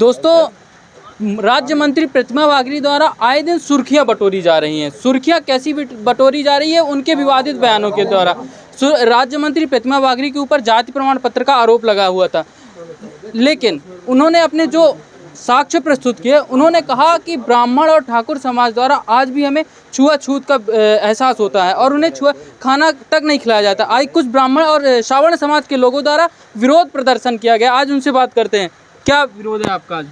दोस्तों, राज्य मंत्री प्रतिमा बागरी द्वारा आए दिन सुर्खियां बटोरी जा रही हैं। सुर्खियां कैसी बटोरी जा रही है? उनके विवादित बयानों के द्वारा। राज्य मंत्री प्रतिमा बागरी के ऊपर जाति प्रमाण पत्र का आरोप लगा हुआ था, लेकिन उन्होंने अपने जो साक्ष्य प्रस्तुत किए, उन्होंने कहा कि ब्राह्मण और ठाकुर समाज द्वारा आज भी हमें छुआछूत का एहसास होता है और उन्हें खाना तक नहीं खिलाया जाता। आज कुछ ब्राह्मण और श्रावण समाज के लोगों द्वारा विरोध प्रदर्शन किया गया। आज उनसे बात करते हैं, क्या विरोध है आपका आज?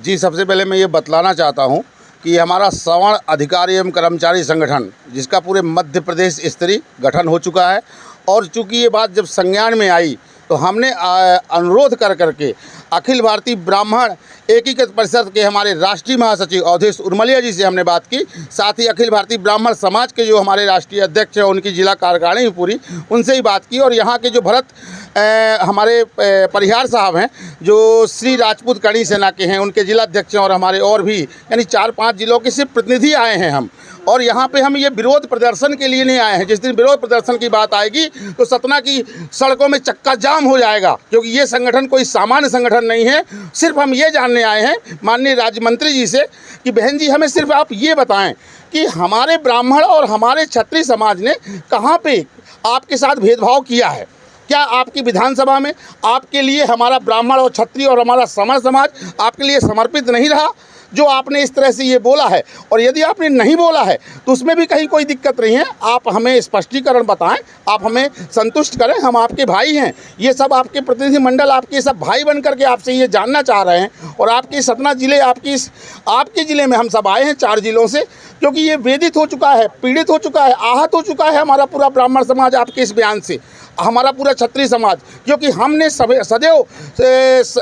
जी, सबसे पहले मैं ये बतलाना चाहता हूँ कि हमारा श्रवण अधिकारी एवं कर्मचारी संगठन, जिसका पूरे मध्य प्रदेश स्तरीय गठन हो चुका है, और चूँकि ये बात जब संज्ञान में आई तो हमने अनुरोध कर करके अखिल भारतीय ब्राह्मण एकीकृत परिषद के हमारे राष्ट्रीय महासचिव अवधेश उर्मलिया जी से हमने बात की। साथ ही अखिल भारतीय ब्राह्मण समाज के जो हमारे राष्ट्रीय अध्यक्ष हैं, उनकी जिला कार्यकारिणी पूरी, उनसे ही बात की। और यहाँ के जो हमारे परिहार साहब हैं, जो श्री राजपूत करणी सेना के हैं, उनके जिला अध्यक्ष हैं, और हमारे और भी यानी 4-5 जिलों के सिर्फ प्रतिनिधि आए हैं हम। और यहाँ पे हम ये विरोध प्रदर्शन के लिए नहीं आए हैं। जिस दिन विरोध प्रदर्शन की बात आएगी तो सतना की सड़कों में चक्का जाम हो जाएगा, क्योंकि ये संगठन कोई सामान्य संगठन नहीं है। सिर्फ हम ये जानने आए हैं माननीय राज्य मंत्री जी से कि बहन जी, हमें सिर्फ आप ये बताएं कि हमारे ब्राह्मण और हमारे क्षत्रिय समाज ने कहाँ पे आपके साथ भेदभाव किया है? क्या आपकी विधानसभा में आपके लिए हमारा ब्राह्मण और क्षत्रिय और हमारा समर समाज आपके लिए समर्पित नहीं रहा, जो आपने इस तरह से ये बोला है? और यदि आपने नहीं बोला है तो उसमें भी कहीं कोई दिक्कत नहीं है। आप हमें स्पष्टीकरण बताएं, आप हमें संतुष्ट करें। हम आपके भाई हैं, ये सब आपके प्रतिनिधि मंडल आपके सब भाई बन करके आपसे ये जानना चाह रहे हैं। और आपके सतना जिले, आपके ज़िले में हम सब आए हैं 4 जिलों से, क्योंकि ये वेदित हो चुका है, पीड़ित हो चुका है, आहत हो चुका है हमारा पूरा ब्राह्मण समाज आपके इस बयान से, हमारा पूरा क्षत्रिय समाज। क्योंकि हमने सदैव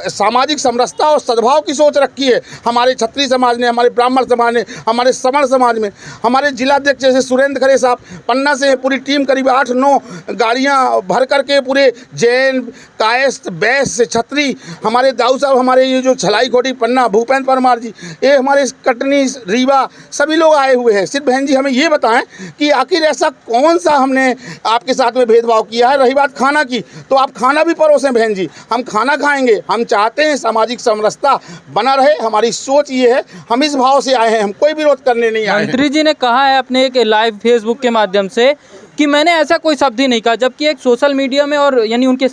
सामाजिक समरसता और सद्भाव की सोच रखी है। हमारे क्षत्रिय समाज ने, हमारे ब्राह्मण समाज ने, हमारे समर समाज में, हमारे जिलाध्यक्ष जैसे सुरेंद्र खरे साहब पन्ना से पूरी टीम करीब 8-9 गाड़ियां भर करके पूरे जैन, कायस्थ, वैश्य, क्षत्रिय, हमारे दाऊ साहब, हमारे ये जो छलाई कोटी पन्ना, भूपेंद्र परमार जी, ये हमारे कटनी, रीवा, सभी लोग आए हुए हैं। सिर्फ बहन जी हमें ये बताएं कि आखिर ऐसा कौन सा हमने आपके साथ में भेदभाव किया है? रही बात खाना की, तो आप खाना भी परोसें बहन जी, हम खाना खाएंगे। हम चाहते हैं सामाजिक समरसता बना रहे, हमारी सोच ये है, हम इस भाव से आए हैं, हम कोई विरोध करने नहीं आए हैं। मंत्री जी ने कहा है अपने एक लाइव फेसबुक के माध्यम से कि मैंने ऐसा कोई शब्द ही नहीं कहा, जबकि एक सोशल मीडिया में और यानी उनके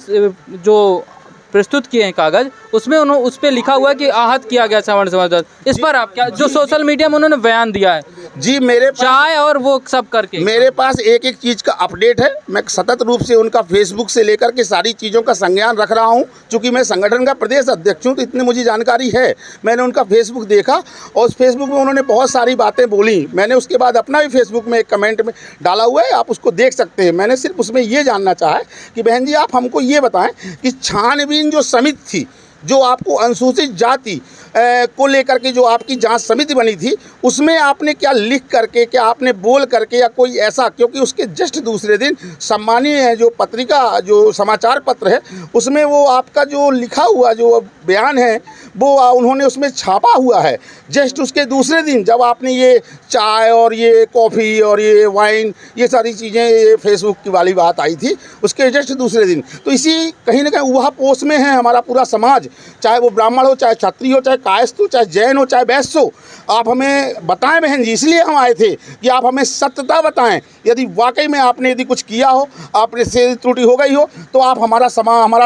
जो प्रस्तुत किए हैं कागज, उसमें उन्होंने उस पर लिखा हुआ है कि आहत किया गया श्रवण समाज। इस पर आप क्या, जो सोशल मीडिया में उन्होंने बयान दिया है जी, मेरे चाय और वो सब करके, मेरे पास एक चीज़ का अपडेट है। मैं सतत रूप से उनका फेसबुक से लेकर के सारी चीज़ों का संज्ञान रख रहा हूं। चूँकि मैं संगठन का प्रदेश अध्यक्ष हूं, तो इतनी मुझे जानकारी है। मैंने उनका फेसबुक देखा और उस फेसबुक में उन्होंने बहुत सारी बातें बोली। मैंने उसके बाद अपना भी फेसबुक में एक कमेंट में डाला हुआ है, आप उसको देख सकते हैं। मैंने सिर्फ उसमें ये जानना चाहा कि बहन जी, आप हमको ये बताएं कि छानबीन जो समिति थी, जो आपको अनुसूचित जाति को लेकर के जो आपकी जांच समिति बनी थी, उसमें आपने क्या लिख करके, क्या आपने बोल करके, या कोई ऐसा? क्योंकि उसके जस्ट दूसरे दिन सम्मानीय जो पत्रिका, जो समाचार पत्र है, उसमें वो आपका जो लिखा हुआ जो बयान है वो उन्होंने उसमें छापा हुआ है। जस्ट उसके दूसरे दिन जब आपने ये चाय और ये कॉफ़ी और ये वाइन, ये सारी चीज़ें, ये फेसबुक की वाली बात आई थी, उसके जस्ट दूसरे दिन। तो इसी कहीं ना कहीं वह पोष में है हमारा पूरा समाज, चाहे वो ब्राह्मण हो, चाहे क्षत्रिय हो, चाहे कायस्थ हो, चाहे जैन हो, चाहे वैश्य हो। आप हमें बताएं बहन जी, इसलिए हम आए थे कि आप हमें सत्यता बताएं। यदि वाकई में आपने यदि कुछ किया हो, आपने से त्रुटि हो गई हो, तो आप हमारा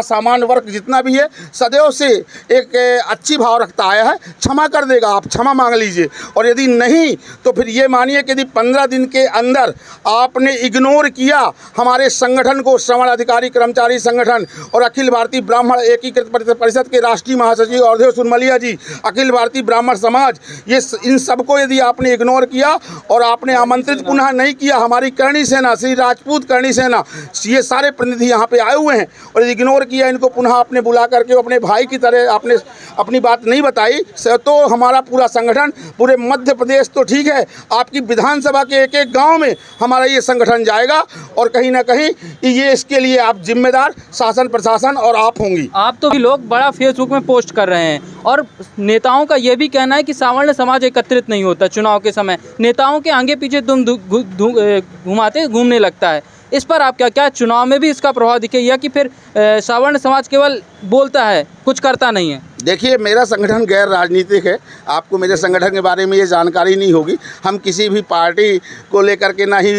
सामान्य वर्ग जितना भी है सदैव से एक अच्छी भाव रखता आया है, क्षमा कर देगा। आप क्षमा मांग लीजिए। और यदि नहीं तो फिर ये मानिए कि यदि 15 दिन के अंदर आपने इग्नोर किया हमारे संगठन को, श्रवण अधिकारी कर्मचारी संगठन और अखिल भारतीय ब्राह्मण एकीकृत परिषद के राष्ट्रीय महासचिव अवधेश उर्मलिया जी, अखिल भारतीय ब्राह्मण समाज, ये इन सबको यदि आपने इग्नोर किया और आपने आमंत्रित पुनः नहीं किया, हमारी करणी सेना, श्री राजपूत करणी सेना, ये सारे प्रतिनिधि यहाँ पे आए हुए हैं, और इग्नोर किया इनको, पुनः आपने बुला करके अपने भाई की तरह आपने अपनी बात नहीं बताई, तो हमारा पूरा संगठन, पूरे मध्य प्रदेश तो ठीक है, आपकी विधानसभा के एक एक गाँव में हमारा ये संगठन जाएगा। और कहीं ना कहीं ये इसके लिए आप जिम्मेदार, शासन प्रशासन और आप होंगी। आप तो भी लोग बड़ा फेसबुक में पोस्ट कर रहे हैं, और नेताओं का ये भी कहना है कि सावर्ण समाज एकत्रित नहीं होता चुनाव के समय, नेताओं के आगे पीछे तुम घूमने लगता है। इस पर आप क्या चुनाव में भी इसका प्रभाव दिखेगा, कि फिर सावर्ण समाज केवल बोलता है, कुछ करता नहीं है? देखिए, मेरा संगठन गैर राजनीतिक है। आपको मेरे संगठन के बारे में ये जानकारी नहीं होगी। हम किसी भी पार्टी को लेकर के ना ही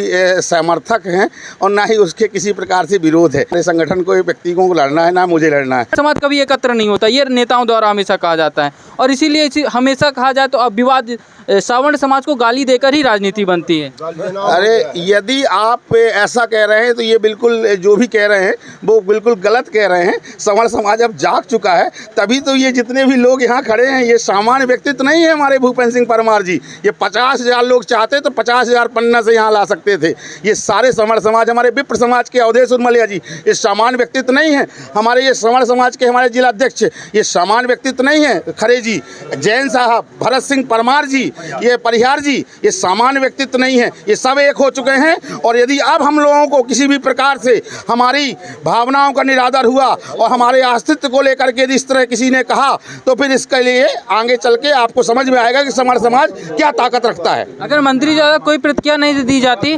समर्थक हैं और ना ही उसके किसी प्रकार से विरोध है। मेरे संगठन को व्यक्ति को लड़ना है, ना मुझे लड़ना है। समाज कभी एकत्र नहीं होता, ये नेताओं द्वारा हमेशा कहा जाता है और इसीलिए हमेशा कहा जाए तो अब विवाद सवर्ण समाज को गाली देकर ही राजनीति बनती है। अरे, यदि आप ऐसा कह रहे हैं तो ये बिल्कुल, जो भी कह रहे हैं वो बिल्कुल गलत कह रहे हैं। सवर्ण समाज अब जाग चुका है, तभी तो ये जितने भी लोग यहाँ खड़े हैं ये सामान्य व्यक्तित्व नहीं है हमारे भूपेंद्र सिंह परमार जी। ये 50,000 लोग चाहते तो 50,000 पन्ना से यहाँ ला सकते थे। ये सारे सवर्ण समाज, हमारे विप्र समाज के अवधेश उर्मलिया जी, ये सामान्य व्यक्तित्व नहीं है। हमारे ये सवर्ण समाज के हमारे जिलाध्यक्ष, ये सामान्य व्यक्तित्व नहीं है। खरे जी, जैन साहब, भरत सिंह परमार जी, ये परिहार जी, ये सामान्य व्यक्तित्व नहीं है। ये सब एक हो चुके हैं और यदि अब हम लोगों को किसी भी प्रकार से हमारी भावनाओं का निरादर हुआ और हमारे अस्तित्व को लेकर के इस तरह किसी ने कहा तो फिर इसके लिए आगे चल के आपको समझ में आएगा कि सवर्ण समाज क्या ताकत रखता है। अगर मंत्री द्वारा कोई प्रतिक्रिया नहीं दी जाती,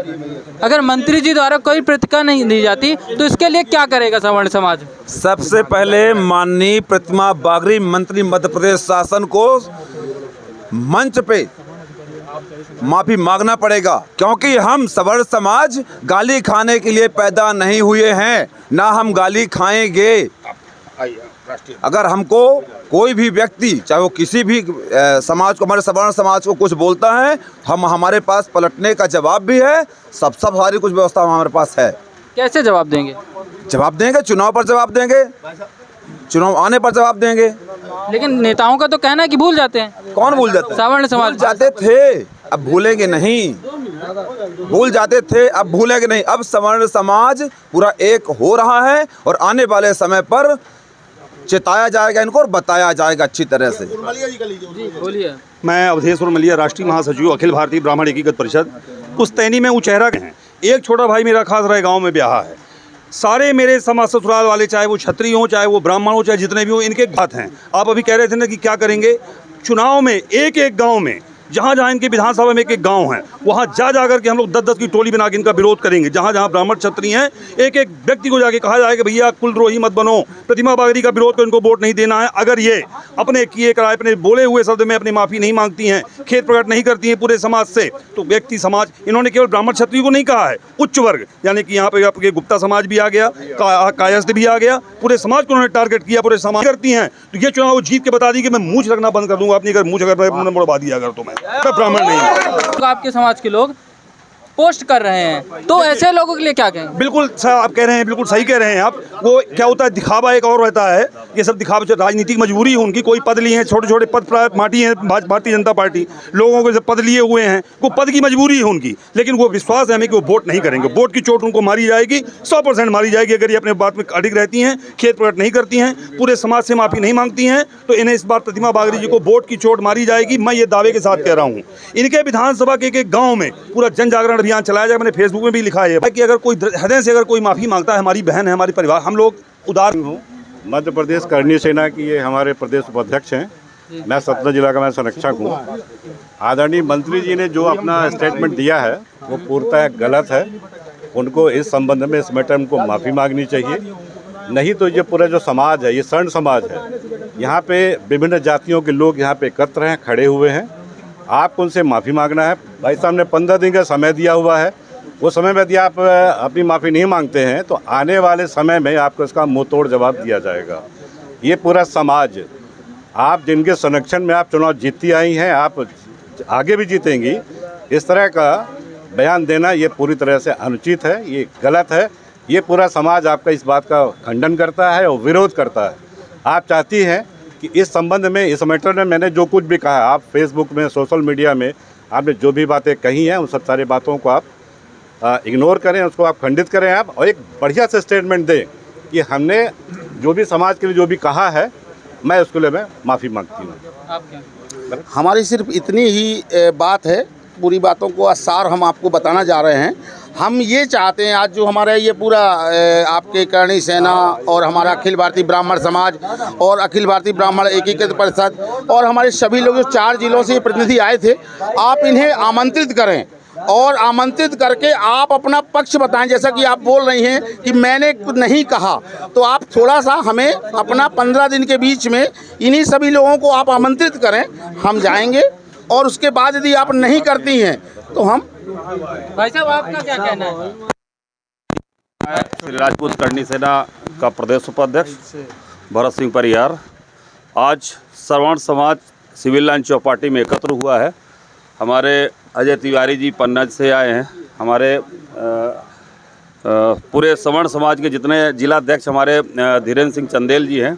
अगर मंत्री जी द्वारा कोई प्रतिक्रिया नहीं दी जाती तो इसके लिए क्या करेगा सवर्ण समाज? सबसे पहले माननीय प्रतिमा बागरी मंत्री मध्य प्रदेश शासन को मंच पे माफी मांगना पड़ेगा, क्योंकि हम सवर्ण समाज गाली खाने के लिए पैदा नहीं हुए हैं, ना हम गाली खाएंगे। अगर हमको कोई भी व्यक्ति, चाहे वो किसी भी समाज को, हमारे सवर्ण समाज को कुछ बोलता है, हमारे पास पलटने का जवाब भी है। सब सारी कुछ व्यवस्था हमारे पास है। कैसे जवाब देंगे? जवाब देंगे, चुनाव पर जवाब देंगे, चुनाव आने पर जवाब देंगे। लेकिन नेताओं का तो कहना है कि भूल जाते हैं। कौन भूल जाते हैं? सवर्ण समाज भूल जाते थे, अब भूलेंगे नहीं। भूल जाते थे, अब भूलेंगे नहीं। अब सवर्ण समाज पूरा एक हो रहा है और आने वाले समय पर चिताया जाएगा इनको और बताया जाएगा अच्छी तरह से। बोलिए। मैं अवधेश उर्मलिया, राष्ट्रीय महासचिव अखिल भारतीय ब्राह्मण एकीकृत परिषद पुश्तैनी में उचेहरा के हैं। एक छोटा भाई मेरा खास राय गाँव में ब्याह है। सारे मेरे समाज ससुराल वाले, चाहे वो क्षत्रिय हो, चाहे वो ब्राह्मण हो, चाहे जितने भी हो, इनके बात हैं। आप अभी कह रहे थे ना कि क्या करेंगे चुनाव में, एक एक गांव में, जहाँ जहाँ इनके विधानसभा में एक एक गांव है, वहाँ जा करके हम लोग 10-10 की टोली बना के इनका विरोध करेंगे। जहाँ जहाँ ब्राह्मण क्षत्रिय हैं, एक एक व्यक्ति को जाके कहा जाएगा भैया कुलद्रोही मत बनो, प्रतिमा बागरी का विरोध को इनको वोट नहीं देना है। अगर ये अपने किए कराए, अपने बोले हुए शब्द में अपनी माफ़ी नहीं मांगती हैं, खेद प्रकट नहीं करती हैं पूरे समाज से, तो व्यक्ति समाज, इन्होंने केवल ब्राह्मण क्षत्रिय को नहीं कहा है, उच्च वर्ग यानी कि यहाँ पे आपके गुप्ता समाज भी आ गया, कायस्थ भी आ गया, पूरे समाज को उन्होंने टारगेट किया, पूरे समाज करती हैं। तो ये चुनाव जीत के बता दी कि मैं मूंछ रखना बंद कर दूंगा अपनी, अगर मूंछ अगर बढ़वा दिया अगर तो मैं ब्राह्मण नहीं। आपके समाज के लोग पोस्ट कर रहे हैं, तो ऐसे लोगों के लिए क्या कहेंगे? बिल्कुल आप कह रहे हैं, बिल्कुल सही कह रहे हैं आप। वो क्या होता है, दिखावा एक और रहता है, ये सब दिखावा, राजनीतिक मजबूरी है उनकी। कोई पद लिए हैं, छोटे छोटे पद बांटी हैं भारतीय जनता पार्टी, लोगों को पद लिए हुए हैं, वो पद की मजबूरी है उनकी। लेकिन वो विश्वास है हमें कि वो वोट नहीं करेंगे। वोट की चोट उनको मारी जाएगी, 100% मारी जाएगी अगर ये अपने बात में अडिग रहती हैं, खेद प्रकट नहीं करती हैं, पूरे समाज से माफ़ी नहीं मांगती हैं। तो इन्हें इस बार प्रतिमा बागरी जी को वोट की चोट मारी जाएगी। मैं ये दावे के साथ कह रहा हूँ। इनके विधानसभा के एक गाँव में पूरा जन जागरण अभियान चलाया जाए। मैंने फेसबुक में भी लिखा है कि अगर कोई हृदय से अगर कोई माफ़ी मांगता है, हमारी बहन है, हमारी परिवार, हम लोग उदार हूँ। मध्य प्रदेश करणी सेना की ये हमारे प्रदेश उपाध्यक्ष हैं। मैं सतना जिला का मैं संरक्षक हूँ। आदरणीय मंत्री जी ने जो अपना स्टेटमेंट दिया है वो पूर्णतः गलत है। उनको इस संबंध में, इस मैटर में को माफ़ी मांगनी चाहिए। नहीं तो ये पूरा जो समाज है, ये स्वर्ण समाज है, यहाँ पे विभिन्न जातियों के लोग यहाँ पे एकत्र हैं, खड़े हुए हैं। आपको उनसे माफ़ी मांगना है। भाई साहब ने 15 दिन का समय दिया हुआ है। वो समय में यदि आप अपनी माफ़ी नहीं मांगते हैं तो आने वाले समय में आपको इसका मुँह तोड़ जवाब दिया जाएगा। ये पूरा समाज, आप जिनके संरक्षण में आप चुनाव जीतती आई हैं, आप आगे भी जीतेंगी, इस तरह का बयान देना ये पूरी तरह से अनुचित है, ये गलत है। ये पूरा समाज आपका इस बात का खंडन करता है और विरोध करता है। आप चाहती हैं कि इस संबंध में, इस मैटर में मैंने जो कुछ भी कहा, आप फेसबुक में, सोशल मीडिया में आपने जो भी बातें कही हैं, उन सब सारी बातों को आप इग्नोर करें, उसको आप खंडित करें आप, और एक बढ़िया से स्टेटमेंट दें कि हमने जो भी समाज के लिए जो भी कहा है, मैं उसके लिए मैं माफ़ी मांगती हूँ। हमारी सिर्फ इतनी ही बात है। पूरी बातों को सार हम आपको बताना जा रहे हैं। हम ये चाहते हैं, आज जो हमारा ये पूरा आपके करणी सेना और हमारा अखिल भारतीय ब्राह्मण समाज और अखिल भारतीय ब्राह्मण एकीकृत परिषद और हमारे सभी लोग जो 4 जिलों से प्रतिनिधि आए थे, आप इन्हें आमंत्रित करें और आमंत्रित करके आप अपना पक्ष बताएं। जैसा कि आप बोल रही हैं कि मैंने कुछ नहीं कहा, तो आप थोड़ा सा हमें अपना 15 दिन के बीच में इन्हीं सभी लोगों को आप आमंत्रित करें, हम जाएंगे। और उसके बाद यदि आप नहीं करती हैं तो हम। भाई साहब, आपका क्या कहना है? श्री राजपूत करनी सेना का प्रदेश उपाध्यक्ष भरत सिंह परियार आज श्रवण समाज सिविल लाइन चौपाटी में एकत्र हुआ है। हमारे अजय तिवारी जी पन्ना से आए हैं। हमारे पूरे श्रवण समाज के जितने जिलाध्यक्ष हमारे धीरेन्द्र सिंह चंदेल जी हैं।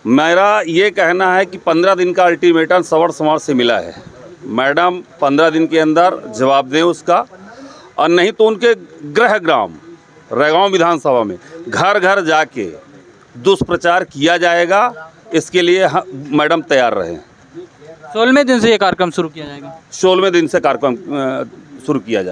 मेरा ये कहना है कि 15 दिन का अल्टीमेटम श्रवण समाज से मिला है। मैडम 15 दिन के अंदर जवाब दें उसका, और नहीं तो उनके गृह ग्राम रैगांव विधानसभा में घर घर जाके दुष्प्रचार किया जाएगा। इसके लिए मैडम तैयार रहें। 16वें दिन से ये कार्यक्रम शुरू किया जाएगा। 16वें दिन से कार्यक्रम शुरू किया जाए।